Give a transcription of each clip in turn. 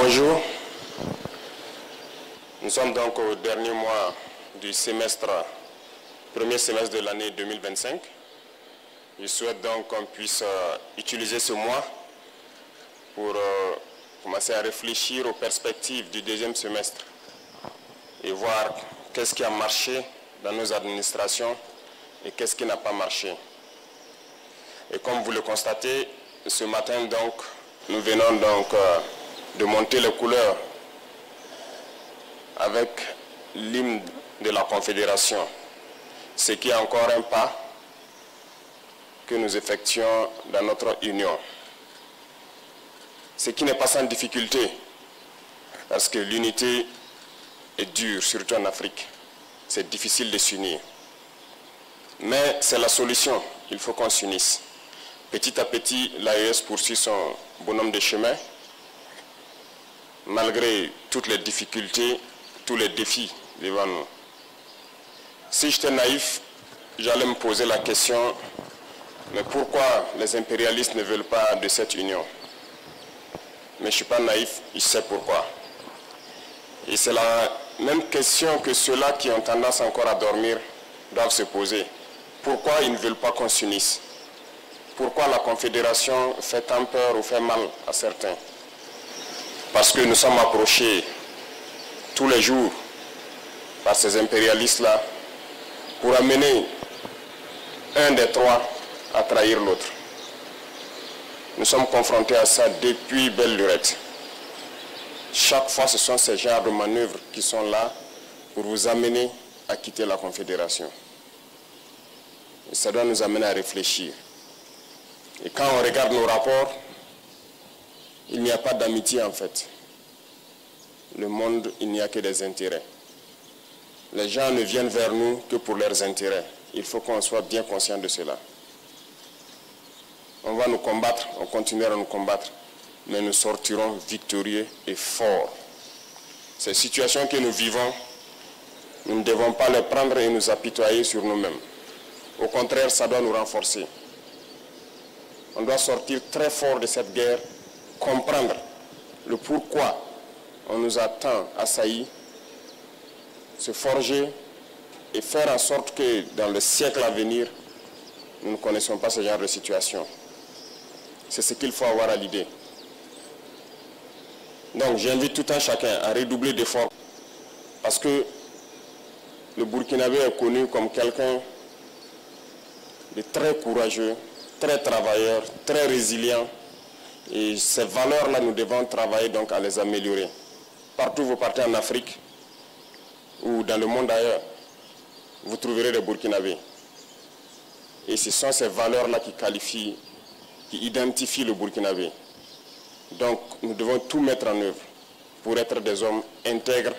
Bonjour. Nous sommes donc au dernier mois du premier semestre de l'année 2025. Je souhaite donc qu'on puisse utiliser ce mois pour commencer à réfléchir aux perspectives du deuxième semestre et voir qu'est-ce qui a marché dans nos administrations et qu'est-ce qui n'a pas marché. Et comme vous le constatez, ce matin donc, nous venons donc de monter les couleurs avec l'hymne de la Confédération, ce qui est encore un pas que nous effectuons dans notre union. Ce qui n'est pas sans difficulté, parce que l'unité est dure, surtout en Afrique. C'est difficile de s'unir. Mais c'est la solution, il faut qu'on s'unisse. Petit à petit, l'AES poursuit son bonhomme de chemin, malgré toutes les difficultés, tous les défis devant nous. Si j'étais naïf, j'allais me poser la question, mais pourquoi les impérialistes ne veulent pas de cette union? Mais je ne suis pas naïf, je sais pourquoi. Et c'est la même question que ceux-là qui ont tendance encore à dormir doivent se poser. Pourquoi ils ne veulent pas qu'on s'unisse? Pourquoi la Confédération fait tant peur ou fait mal à certains? Parce que nous sommes approchés tous les jours par ces impérialistes-là pour amener un des trois à trahir l'autre. Nous sommes confrontés à ça depuis belle lurette. Chaque fois, ce sont ces genres de manœuvres qui sont là pour vous amener à quitter la Confédération. Et ça doit nous amener à réfléchir. Et quand on regarde nos rapports, il n'y a pas d'amitié en fait. Le monde, il n'y a que des intérêts. Les gens ne viennent vers nous que pour leurs intérêts. Il faut qu'on soit bien conscient de cela. On va nous combattre, on continuera à nous combattre, mais nous sortirons victorieux et forts. Ces situations que nous vivons, nous ne devons pas les prendre et nous apitoyer sur nous-mêmes. Au contraire, ça doit nous renforcer. On doit sortir très fort de cette guerre, comprendre le pourquoi on nous a tant assaillis, se forger et faire en sorte que dans le siècle à venir, nous ne connaissons pas ce genre de situation. C'est ce qu'il faut avoir à l'idée. Donc j'invite tout un chacun à redoubler d'efforts parce que le Burkinabé est connu comme quelqu'un de très courageux, très travailleur, très résilient. Et ces valeurs-là, nous devons travailler donc à les améliorer. Partout où vous partez en Afrique ou dans le monde ailleurs, vous trouverez des Burkinabés. Et ce sont ces valeurs-là qui qualifient, qui identifient le Burkinabé. Donc nous devons tout mettre en œuvre pour être des hommes intègres,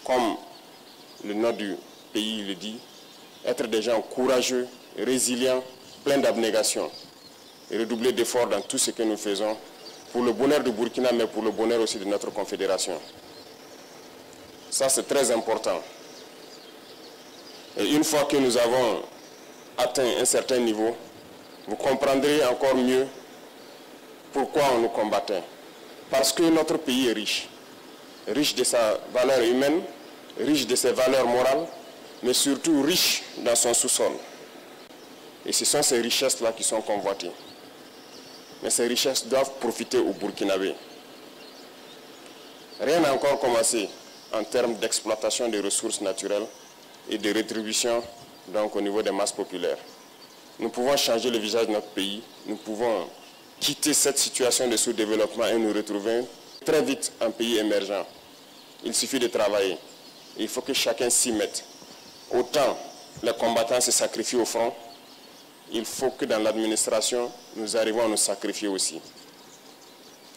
comme le nom du pays le dit, être des gens courageux, résilients, pleins d'abnégation et redoubler d'efforts dans tout ce que nous faisons pour le bonheur du Burkina, mais pour le bonheur aussi de notre confédération. Ça, c'est très important. Et une fois que nous avons atteint un certain niveau, vous comprendrez encore mieux pourquoi on nous combattait. Parce que notre pays est riche. Riche de sa valeur humaine, riche de ses valeurs morales, mais surtout riche dans son sous-sol. Et ce sont ces richesses-là qui sont convoitées. Mais ces richesses doivent profiter aux Burkinabés. Rien n'a encore commencé en termes d'exploitation des ressources naturelles et de rétribution donc, au niveau des masses populaires. Nous pouvons changer le visage de notre pays, nous pouvons quitter cette situation de sous-développement et nous retrouver très vite un pays émergent. Il suffit de travailler. Il faut que chacun s'y mette. Autant les combattants se sacrifient au front, il faut que dans l'administration, nous arrivions à nous sacrifier aussi.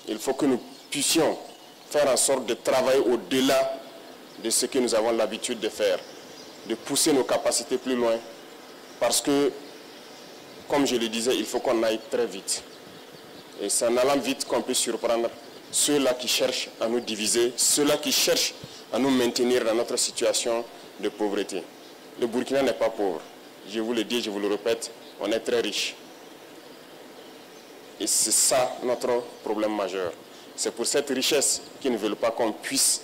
Il faut que nous puissions faire en sorte de travailler au-delà de ce que nous avons l'habitude de faire, de pousser nos capacités plus loin, parce que, comme je le disais, il faut qu'on aille très vite. Et c'est en allant vite qu'on peut surprendre ceux-là qui cherchent à nous diviser, ceux-là qui cherchent à nous maintenir dans notre situation de pauvreté. Le Burkina n'est pas pauvre. Je vous le dis, je vous le répète, on est très riche. Et c'est ça notre problème majeur. C'est pour cette richesse qu'ils ne veulent pas qu'on puisse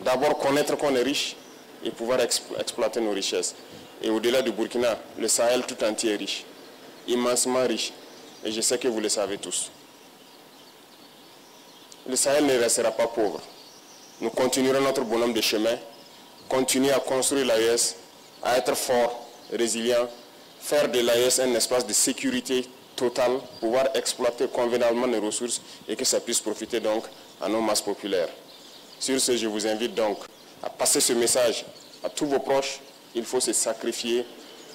d'abord connaître qu'on est riche et pouvoir exploiter nos richesses. Et au-delà du Burkina, le Sahel tout entier est riche, immensement riche. Et je sais que vous le savez tous. Le Sahel ne restera pas pauvre. Nous continuerons notre bonhomme de chemin, continuer à construire l'AES, à être fort, résilient, faire de l'AES un espace de sécurité totale, pouvoir exploiter convenablement les ressources et que ça puisse profiter donc à nos masses populaires. Sur ce, je vous invite donc à passer ce message à tous vos proches. Il faut se sacrifier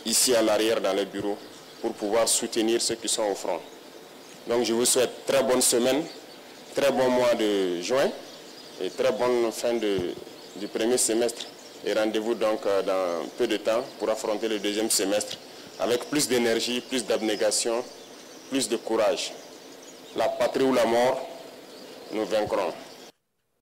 ici à l'arrière dans les bureaux pour pouvoir soutenir ceux qui sont au front. Donc je vous souhaite très bonne semaine, très bon mois de juin et très bonne fin du premier semestre. Et rendez-vous donc dans peu de temps pour affronter le deuxième semestre avec plus d'énergie, plus d'abnégation, plus de courage. La patrie ou la mort, nous vaincrons.